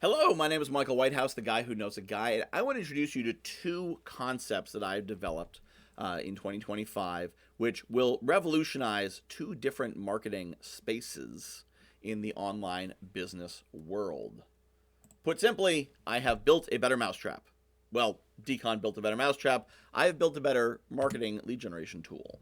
Hello, my name is Michael Whitehouse, the guy who knows a guy, and I want to introduce you to two concepts that I've developed in 2025, which will revolutionize two different marketing spaces in the online business world. Put simply, I have built a better mousetrap. Well, Decon built a better mousetrap. I have built a better marketing lead generation tool.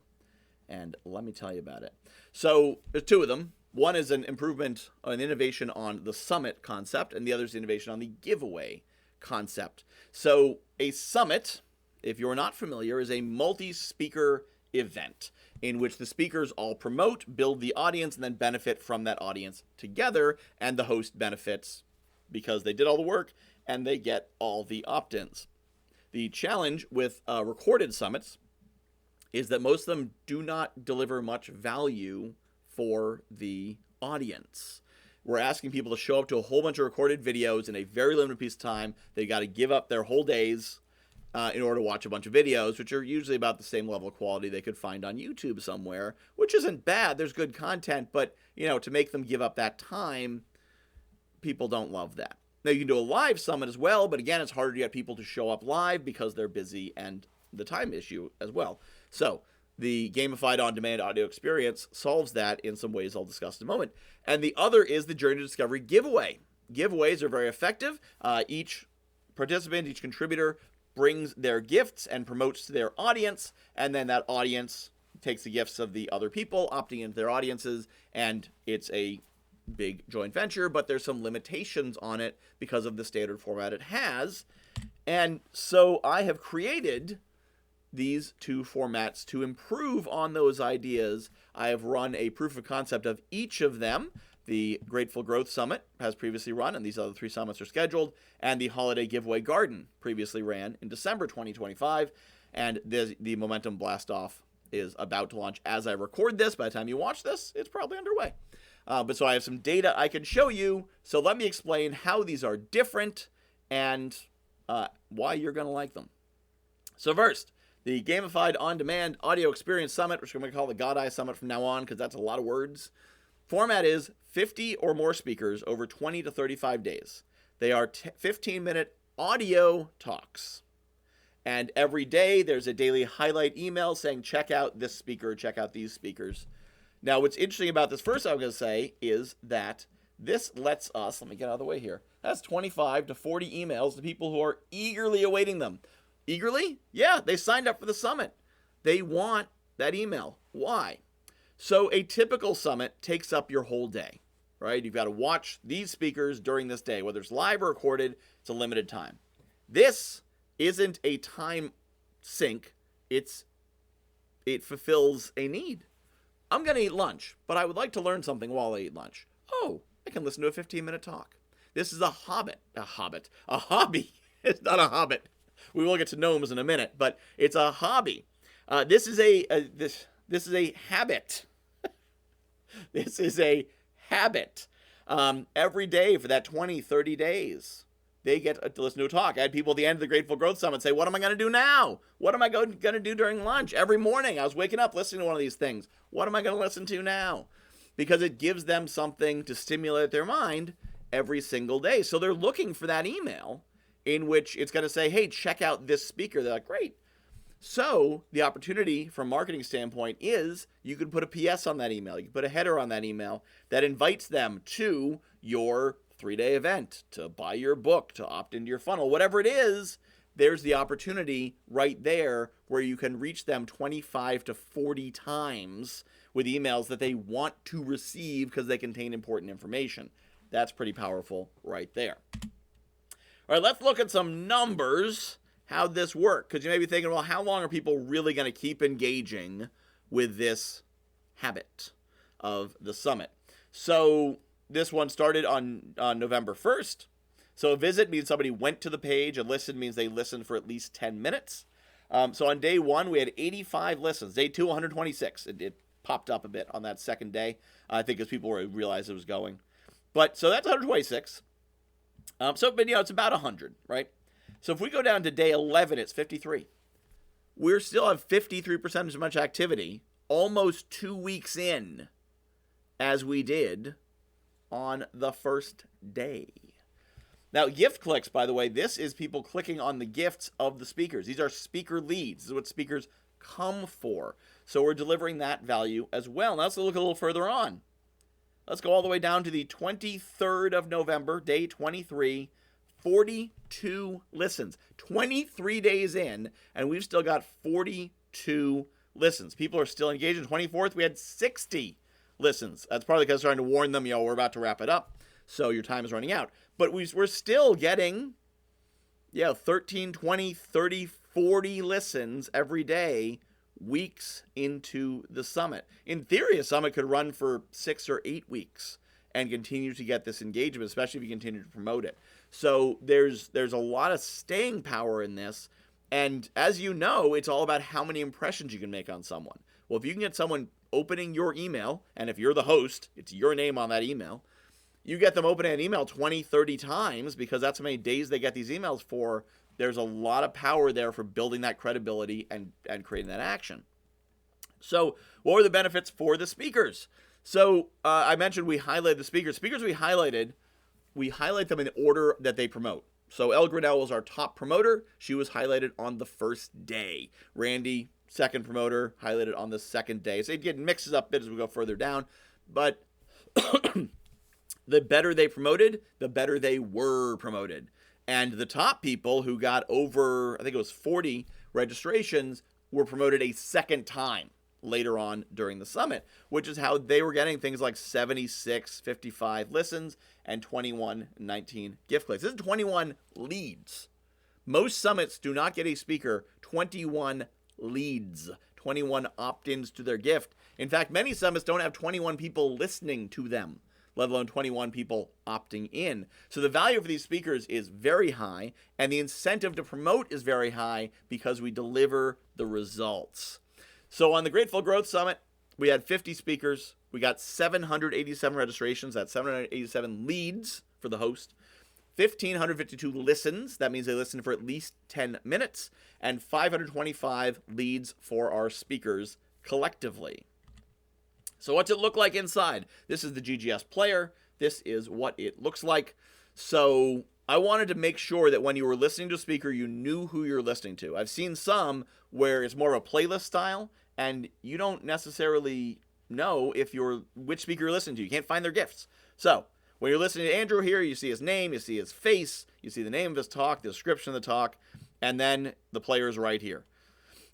And let me tell you about it. So there's two of them. One is an improvement, an innovation on the summit concept, and the other is innovation on the giveaway concept. So a summit, if you're not familiar, is a multi-speaker event in which the speakers all promote, build the audience, and then benefit from that audience together, and the host benefits because they did all the work and they get all the opt-ins. The challenge with recorded summits is that most of them do not deliver much value for the audience. We're asking people to show up to a whole bunch of recorded videos in a very limited piece of time. They got to give up their whole days in order to watch a bunch of videos, which are usually about the same level of quality they could find on YouTube somewhere, which isn't bad. There's good content, but to make them give up that time, people don't love that. Now, you can do a live summit as well, but again, it's harder to get people to show up live because they're busy and the time issue as well. So the Gamified on-demand audio experience solves that in some ways I'll discuss in a moment. And the other is the Journey to Discovery giveaway. Giveaways are very effective. Each participant, each contributor brings their gifts and promotes to their audience, and then that audience takes the gifts of the other people, opting into their audiences, and it's a big joint venture, but there's some limitations on it because of the standard format it has. And so I have created these two formats to improve on those ideas. I have run a proof of concept of each of them. The Grateful Growth Summit has previously run, and these other three summits are scheduled, and the Holiday Giveaway Garden previously ran in December 2025, and the Momentum Blast-Off is about to launch as I record this. By the time you watch this, it's probably underway. But so I have some data I can show you, so let me explain how these are different and why you're going to like them. So first, the Gamified On-Demand Audio Experience Summit, which we're going to call the God Eye Summit from now on because that's a lot of words. Format is 50 or more speakers over 20 to 35 days. They are 15-minute audio talks. And every day there's a daily highlight email saying, check out this speaker, check out these speakers. Now, what's interesting about this first I'm going to say is that this lets us, let me get out of the way here, that's 25 to 40 emails to people who are eagerly awaiting them. Eagerly? Yeah, they signed up for the summit. They want that email. Why? So a typical summit takes up your whole day, right? You've got to watch these speakers during this day. Whether it's live or recorded, it's a limited time. This isn't a time sink. It fulfills a need. I'm going to eat lunch, but I would like to learn something while I eat lunch. Oh, I can listen to a 15-minute talk. This is a hobby. It's not a hobbit. We will get to gnomes in a minute, but it's a hobby. This is a habit. This is a habit. Every day for that 20, 30 days, they get to listen to a talk. I had people at the end of the Grateful Growth Summit say, what am I going to do now? What am I going to do during lunch? Every morning I was waking up listening to one of these things. What am I going to listen to now? Because it gives them something to stimulate their mind every single day. So they're looking for that email in which it's going to say, hey, check out this speaker. They're like, great. So the opportunity from a marketing standpoint is you could put a PS on that email. You can put a header on that email that invites them to your 3-day event, to buy your book, to opt into your funnel, whatever it is. There's the opportunity right there where you can reach them 25 to 40 times with emails that they want to receive because they contain important information. That's pretty powerful right there. All right, let's look at some numbers, how this works. Because you may be thinking, well, how long are people really going to keep engaging with this habit of the summit? So this one started on November 1st. So a visit means somebody went to the page. A listen means they listened for at least 10 minutes. So on day one, we had 85 listens. Day two, 126. It popped up a bit on that second day, I think, as people realized it was going. But so that's 126. But it's about 100, right? So if we go down to day 11, it's 53. We still have 53% as much activity almost 2 weeks in as we did on the first day. Now, gift clicks, by the way, this is people clicking on the gifts of the speakers. These are speaker leads. This is what speakers come for. So we're delivering that value as well. Now let's look a little further on. Let's go all the way down to the 23rd of November, day 23, 42 listens. 23 days in, and we've still got 42 listens. People are still engaged. On 24th, we had 60 listens. That's probably because I'm trying to warn them, we're about to wrap it up, so your time is running out. But we're still getting, 13, 20, 30, 40 listens every day, weeks into the summit. In theory, a summit could run for 6 or 8 weeks and continue to get this engagement, especially if you continue to promote it. So there's a lot of staying power in this. And as you know, it's all about how many impressions you can make on someone. Well, if you can get someone opening your email, and if you're the host, it's your name on that email, you get them opening an email 20, 30 times, because that's how many days they get these emails for. There's a lot of power there for building that credibility and creating that action. So what were the benefits for the speakers? So I mentioned we highlighted the speakers. Speakers we highlight them in the order that they promote. So Elle Grinnell was our top promoter. She was highlighted on the first day. Randy, second promoter, highlighted on the second day. So it mixes up a bit as we go further down. But the better they promoted, the better they were promoted. And the top people who got over, I think it was 40 registrations, were promoted a second time later on during the summit, which is how they were getting things like 76, 55 listens and 21, 19 gift clicks. This is 21 leads. Most summits do not get a speaker 21 leads, 21 opt-ins to their gift. In fact, many summits don't have 21 people listening to them, let alone 21 people opting in. So the value for these speakers is very high, and the incentive to promote is very high because we deliver the results. So on the Grateful Growth Summit, we had 50 speakers. We got 787 registrations. That's 787 leads for the host. 1,552 listens. That means they listened for at least 10 minutes. And 525 leads for our speakers collectively. So what's it look like inside? This is the GGS player. This is what it looks like. So I wanted to make sure that when you were listening to a speaker, you knew who you're listening to. I've seen some where it's more of a playlist style, and you don't necessarily know which speaker you're listening to. You can't find their gifts. So when you're listening to Andrew here, you see his name, you see his face, you see the name of his talk, the description of the talk, and then the player is right here.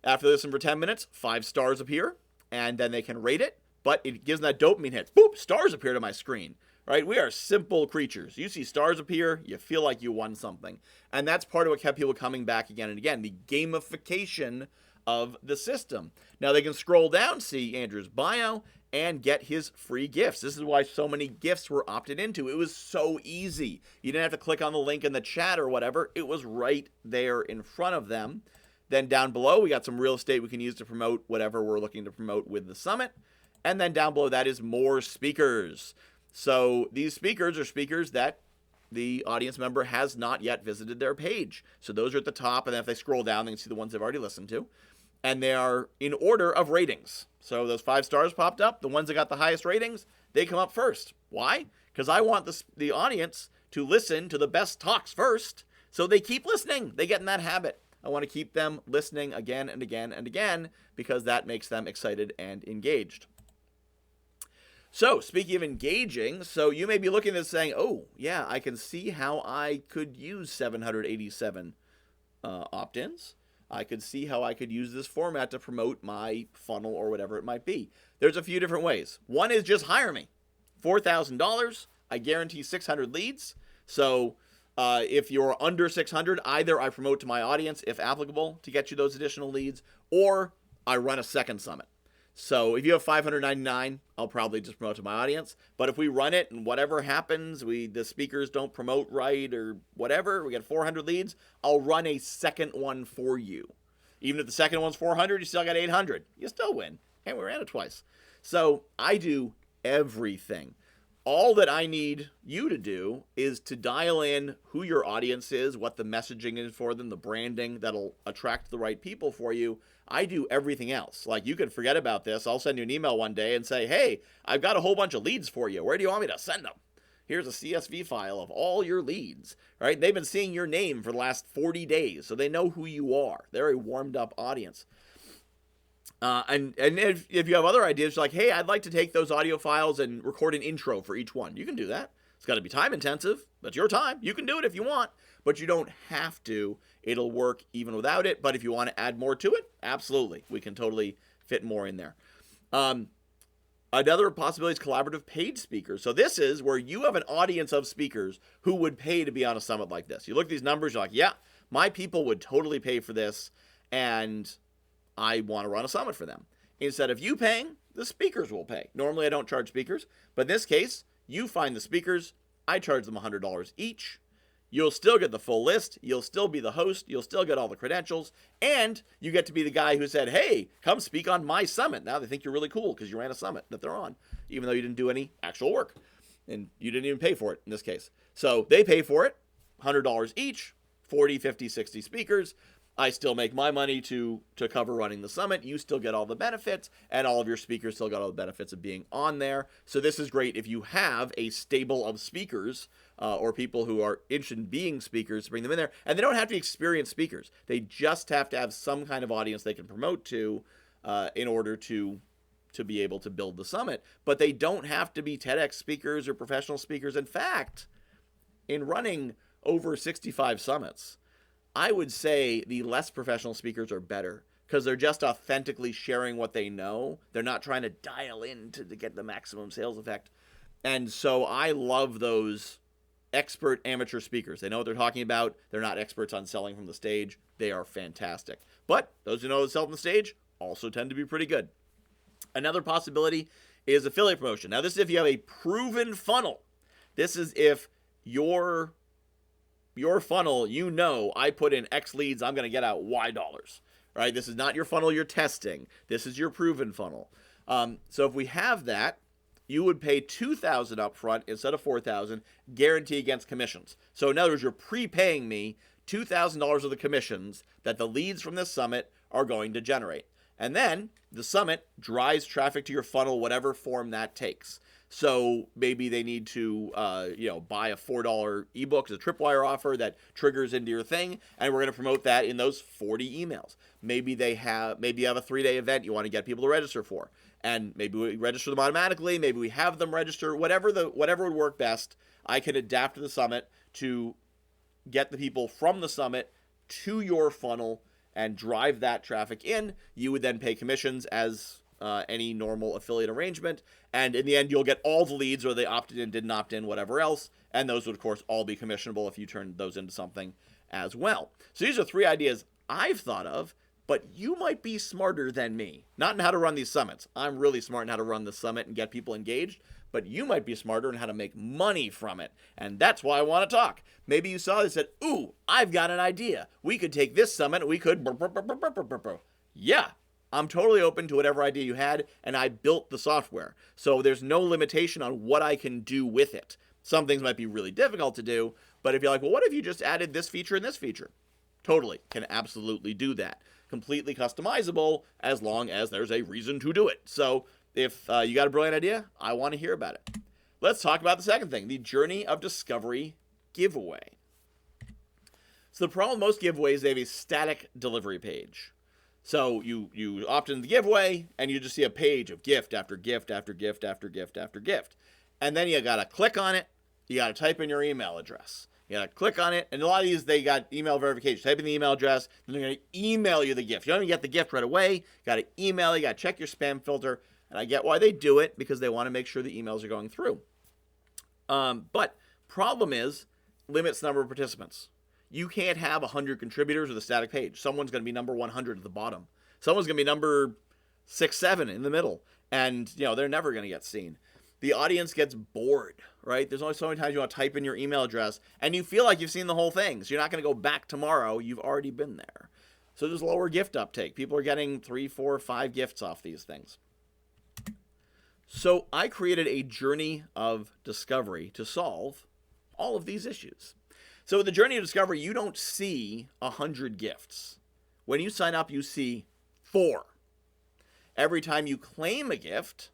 After they listen for 10 minutes, 5 stars appear, and then they can rate it, but it gives them that dopamine hit. Boop, stars appear to my screen. Right? We are simple creatures. You see stars appear, you feel like you won something. And that's part of what kept people coming back again and again, the gamification of the system. Now they can scroll down, see Andrew's bio, and get his free gifts. This is why so many gifts were opted into. It was so easy. You didn't have to click on the link in the chat or whatever. It was right there in front of them. Then down below, we got some real estate we can use to promote whatever we're looking to promote with the summit. And then down below that is more speakers. So these speakers are speakers that the audience member has not yet visited their page. So those are at the top, and then if they scroll down, they can see the ones they've already listened to. And they are in order of ratings. So those 5 stars popped up. The ones that got the highest ratings, they come up first. Why? Because I want the audience to listen to the best talks first, so they keep listening. They get in that habit. I want to keep them listening again and again and again, because that makes them excited and engaged. So, speaking of engaging, so you may be looking at this saying, oh, yeah, I can see how I could use 787 opt-ins. I could see how I could use this format to promote my funnel or whatever it might be. There's a few different ways. One is just hire me. $4,000. I guarantee 600 leads. So, if you're under 600, either I promote to my audience, if applicable, to get you those additional leads, or I run a second summit. So if you have 599, I'll probably just promote to my audience. But if we run it and whatever happens, the speakers don't promote right or whatever, we get 400 leads, I'll run a second one for you. Even if the second one's 400, you still got 800. You still win. And we ran it twice. So I do everything. All that I need you to do is to dial in who your audience is, what the messaging is for them, the branding that'll attract the right people for you. I do everything else. Like, you can forget about this. I'll send you an email one day and say, hey, I've got a whole bunch of leads for you. Where do you want me to send them? Here's a CSV file of all your leads, right? They've been seeing your name for the last 40 days, so they know who you are. They're a warmed up audience. And if you have other ideas, like, hey, I'd like to take those audio files and record an intro for each one, you can do that. It's got to be time intensive. That's your time. You can do it if you want, but you don't have to. It'll work even without it. But if you want to add more to it, absolutely. We can totally fit more in there. Another possibility is collaborative paid speakers. So this is where you have an audience of speakers who would pay to be on a summit like this. You look at these numbers, you're like, yeah, my people would totally pay for this, and I want to run a summit for them. Instead of you paying, the speakers will pay. Normally, I don't charge speakers, but in this case, you find the speakers. I charge them $100 each. You'll still get the full list. You'll still be the host. You'll still get all the credentials. And you get to be the guy who said, hey, come speak on my summit. Now they think you're really cool because you ran a summit that they're on, even though you didn't do any actual work. And you didn't even pay for it in this case. So they pay for it, $100 each, 40, 50, 60 speakers. I still make my money to cover running the summit. You still get all the benefits, and all of your speakers still got all the benefits of being on there. So this is great if you have a stable of speakers or people who are interested in being speakers to bring them in there. And they don't have to be experienced speakers. They just have to have some kind of audience they can promote to in order to be able to build the summit. But they don't have to be TEDx speakers or professional speakers. In fact, in running over 65 summits, I would say the less professional speakers are better because they're just authentically sharing what they know. They're not trying to dial in to get the maximum sales effect. And so I love those expert amateur speakers. They know what they're talking about. They're not experts on selling from the stage. They are fantastic. But those who know how to sell from the stage also tend to be pretty good. Another possibility is affiliate promotion. Now, this is if you have a proven funnel. This is if your funnel, you know, I put in X leads, I'm going to get out Y dollars, right? This is not your funnel you're testing. This is your proven funnel. So if we have that, you would pay $2,000 up front instead of $4,000, guarantee against commissions. So in other words, you're prepaying me $2,000 of the commissions that the leads from this summit are going to generate. And then the summit drives traffic to your funnel, whatever form that takes. So maybe they need to, buy a $4 ebook as a tripwire offer that triggers into your thing, and we're going to promote that in those 40 emails. Maybe you have a 3-day event you want to get people to register for, and maybe we register them automatically. Maybe we have them register. Whatever would work best, I can adapt to the summit to get the people from the summit to your funnel and drive that traffic in. You would then pay commissions as any normal affiliate arrangement, and in the end you'll get all the leads, or they opted in, didn't opt in, whatever else, and those would of course all be commissionable if you turn those into something as well. So these are 3 ideas I've thought of, but you might be smarter than me. Not in how to run these summits. I'm really smart in how to run the summit and get people engaged, but you might be smarter in how to make money from it, and that's why I want to talk. Maybe you saw this and said, ooh, I've got an idea. We could take this summit and we could yeah. I'm totally open to whatever idea you had, and I built the software. So there's no limitation on what I can do with it. Some things might be really difficult to do, but if you're like, well, what if you just added this feature and this feature? Totally, can absolutely do that. Completely customizable as long as there's a reason to do it. So if you got a brilliant idea, I want to hear about it. Let's talk about the second thing, the Journey of Discovery giveaway. So the problem with most giveaways, they have a static delivery page. So you opt into the giveaway, and you just see a page of gift after gift after gift after gift after gift. And then you got to click on it. You got to type in your email address. You got to click on it. And a lot of these, they got email verification. Type in the email address, then they're going to email you the gift. You don't even get the gift right away. You got to email, you got to check your spam filter. And I get why they do it, because they want to make sure the emails are going through. But problem is, limits the number of participants. You can't have 100 contributors with a static page. Someone's going to be number 100 at the bottom. Someone's going to be number 6, 7 in the middle. And, they're never going to get seen. The audience gets bored, right? There's only so many times you want to type in your email address, and you feel like you've seen the whole thing. So you're not going to go back tomorrow. You've already been there. So there's lower gift uptake. People are getting 3, 4, 5 gifts off these things. So I created a journey of discovery to solve all of these issues. So with the Journey of Discovery, you don't see 100 gifts. When you sign up, you see 4. Every time you claim a gift,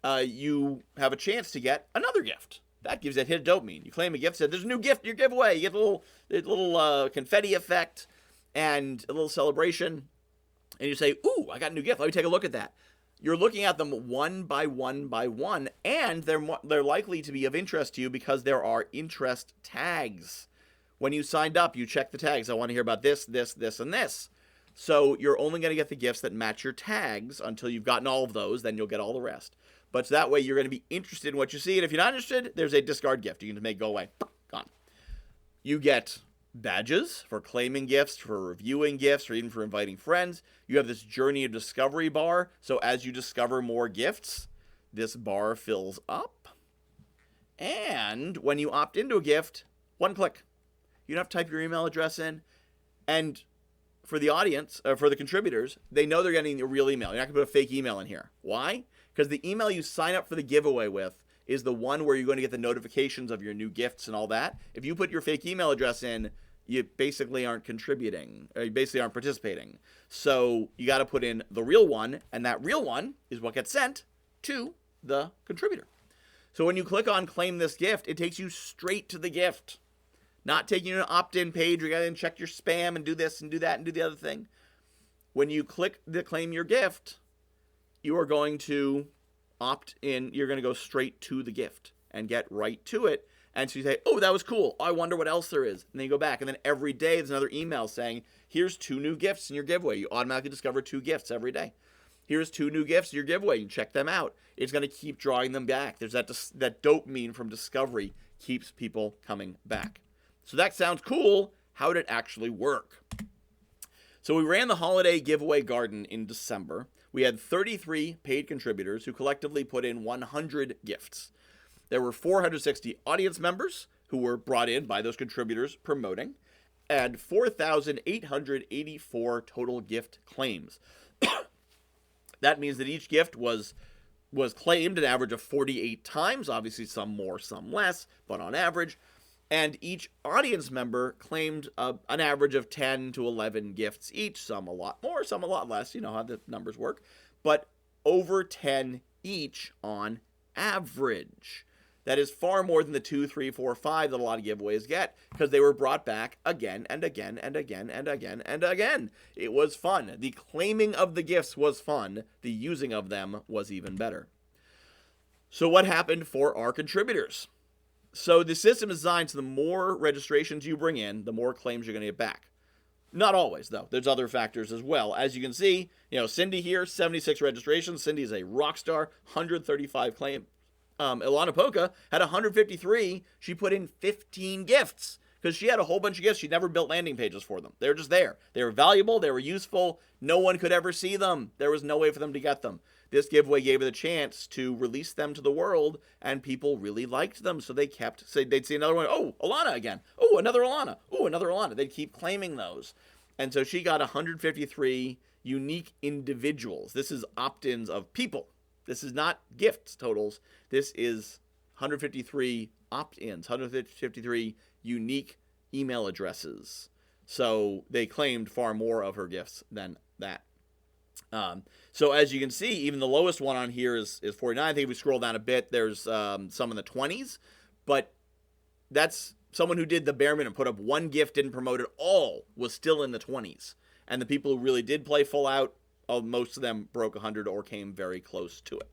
you have a chance to get another gift. that gives that hit of dopamine. You claim a gift, said there's a new gift in your giveaway. You get a little confetti effect and a little celebration. And you say, ooh, I got a new gift. Let me take a look at that. You're looking at them one by one by one, and they're likely to be of interest to you because there are interest tags. When you signed up, you check the tags. I want to hear about this, this, this, and this. So you're only going to get the gifts that match your tags until you've gotten all of those. Then you'll get all the rest. But so that way you're going to be interested in what you see. And if you're not interested, there's a discard gift. You can make it go away. Gone. You get badges for claiming gifts, for reviewing gifts, or even for inviting friends. You have this journey of discovery bar. So as you discover more gifts, this bar fills up. And when you opt into a gift, one click. You don't have to type your email address in. And for the audience, for the contributors, they know they're getting a real email. You're not going to put a fake email in here. Why? Because the email you sign up for the giveaway with is the one where you're going to get the notifications of your new gifts and all that. If you put your fake email address in, you basically aren't contributing, or you basically aren't participating. So you got to put in the real one, and that real one is what gets sent to the contributor. So when you click on claim this gift, it takes you straight to the gift. Not taking you to an opt-in page, you got to check your spam and do this and do that and do the other thing. When you click the claim your gift, you are going to opt in. You're going to go straight to the gift and get right to it. And so you say, oh, that was cool. I wonder what else there is. And then you go back. And then every day there's another email saying, here's 2 new gifts in your giveaway. You automatically discover 2 gifts every day. Here's 2 new gifts in your giveaway. You check them out. It's going to keep drawing them back. There's that dopamine from discovery keeps people coming back. So that sounds cool. How did it actually work? So we ran the holiday giveaway garden in December. We had 33 paid contributors who collectively put in 100 gifts. There were 460 audience members who were brought in by those contributors promoting, and 4,884 total gift claims. That means that each gift was claimed an average of 48 times, obviously some more, some less, but on average. And each audience member claimed an average of 10 to 11 gifts each, some a lot more, some a lot less. You know how the numbers work. But over 10 each on average. That is far more than the 2, 3, 4, 5 that a lot of giveaways get, because they were brought back again and again and again and again and again. It was fun. The claiming of the gifts was fun. The using of them was even better. So what happened for our contributors? So the system is designed so the more registrations you bring in, the more claims you're going to get back. Not always, though. There's other factors as well. As you can see, Cindy here, 76 registrations. Cindy is a rock star, 135 claims. Ilana Polka had 153. She put in 15 gifts because she had a whole bunch of gifts. She never built landing pages for them. They were just there. They were valuable. They were useful. No one could ever see them. There was no way for them to get them. This giveaway gave her the chance to release them to the world, and people really liked them. So they'd see another one. Oh, Ilana again. Oh, another Ilana. Oh, another Ilana. They'd keep claiming those. And so she got 153 unique individuals. This is opt-ins of people. This is not gifts totals. This is 153 opt-ins, 153 unique email addresses. So they claimed far more of her gifts than that. So as you can see, even the lowest one on here is 49. I think if we scroll down a bit, there's some in the 20s. But that's someone who did the bare minimum, put up one gift, didn't promote it all, was still in the 20s. And the people who really did play full out, most of them broke 100 or came very close to it.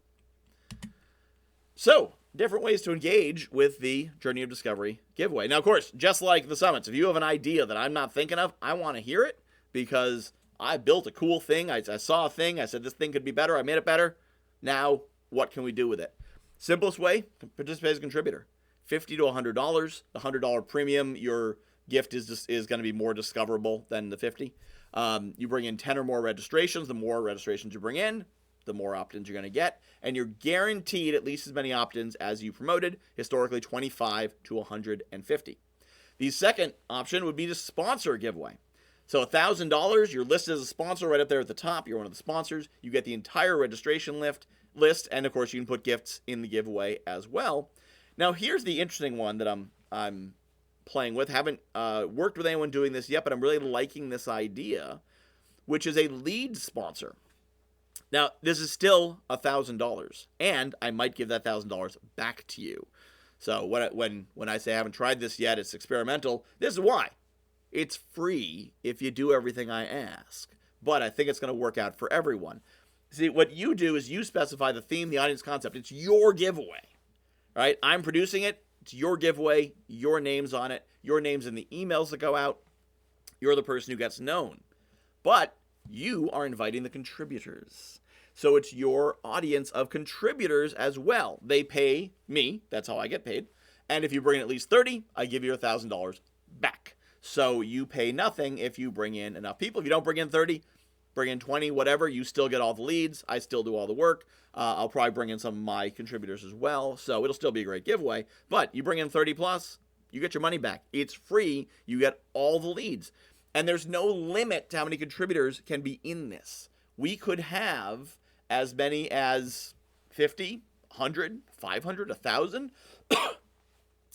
So, different ways to engage with the Journey of Discovery giveaway. Now, of course, just like the summits, if you have an idea that I'm not thinking of, I want to hear it because I built a cool thing. I saw a thing. I said, this thing could be better. I made it better. Now, what can we do with it? Simplest way, participate as a contributor. $50 to $100. The $100 premium, your gift is going to be more discoverable than the $50. You bring in 10 or more registrations. The more registrations you bring in, the more opt-ins you're going to get. And you're guaranteed at least as many opt-ins as you promoted, historically 25 to 150. The second option would be to sponsor a giveaway. So $1,000, you're listed as a sponsor right up there at the top. You're one of the sponsors. You get the entire registration list, and of course you can put gifts in the giveaway as well. Now here's the interesting one that I'm playing with. Haven't worked with anyone doing this yet, but I'm really liking this idea, which is a lead sponsor. Now, this is still $1,000, and I might give that $1,000 back to you. So when I say I haven't tried this yet, it's experimental. This is why. It's free if you do everything I ask. But I think it's going to work out for everyone. See, what you do is you specify the theme, the audience concept. It's your giveaway, right? I'm producing it. It's your giveaway. Your name's on it. Your name's in the emails that go out. You're the person who gets known. But you are inviting the contributors. So it's your audience of contributors as well. They pay me. That's how I get paid. And if you bring in at least 30, I give you $1,000 back. So you pay nothing if you bring in enough people. If you don't bring in 30, bring in 20, whatever, you still get all the leads. I still do all the work. I'll probably bring in some of my contributors as well. So it'll still be a great giveaway. But you bring in 30 plus, you get your money back. It's free. You get all the leads. And there's no limit to how many contributors can be in this. We could have as many as 50, 100, 500, 1,000.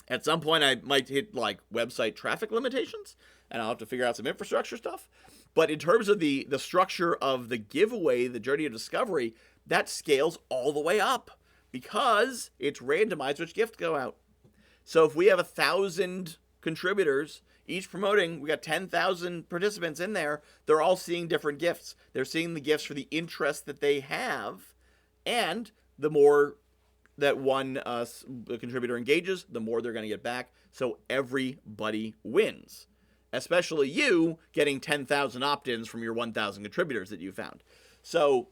At some point, I might hit like website traffic limitations, and I'll have to figure out some infrastructure stuff. But in terms of the structure of the giveaway, the journey of discovery, that scales all the way up because it's randomized which gifts go out. So if we have 1,000 contributors, each promoting, we got 10,000 participants in there, they're all seeing different gifts. They're seeing the gifts for the interest that they have, and the more that one contributor engages, the more they're going to get back. So everybody wins, especially you getting 10,000 opt-ins from your 1,000 contributors that you found. So,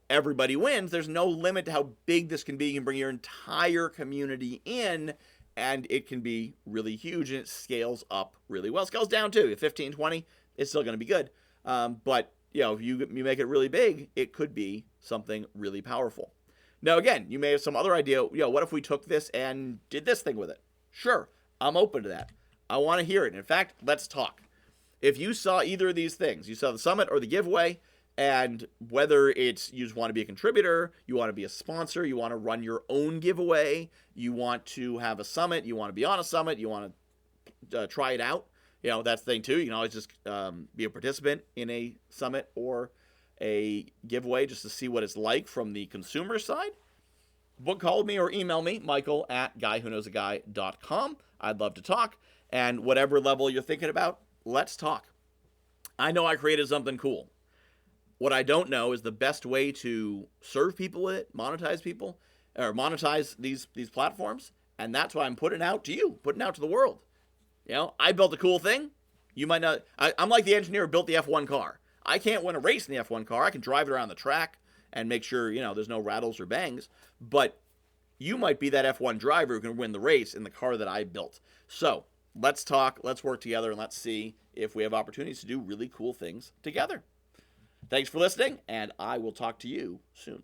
everybody wins. There's no limit to how big this can be. You can bring your entire community in, and it can be really huge, and it scales up really well. It scales down too. At 15, 20, it's still going to be good. But, if you make it really big, it could be something really powerful. Now, again, you may have some other idea. What if we took this and did this thing with it? Sure, I'm open to that. I want to hear it. In fact, let's talk. If you saw either of these things, you saw the summit or the giveaway, and whether it's you just want to be a contributor, you want to be a sponsor, you want to run your own giveaway, you want to have a summit, you want to be on a summit, you want to try it out, that's the thing too. You can always just be a participant in a summit or a giveaway just to see what it's like from the consumer side. Call me or email me, michael@guywhoknowsaguy.com. I'd love to talk. And whatever level you're thinking about, let's talk. I know I created something cool. What I don't know is the best way to serve people with it, monetize people, or monetize these platforms. And that's why I'm putting it out to you, putting it out to the world. I built a cool thing. You might not. I'm like the engineer who built the F1 car. I can't win a race in the F1 car. I can drive it around the track and make sure, there's no rattles or bangs. But you might be that F1 driver who can win the race in the car that I built. So let's talk, let's work together, and let's see if we have opportunities to do really cool things together. Thanks for listening, and I will talk to you soon.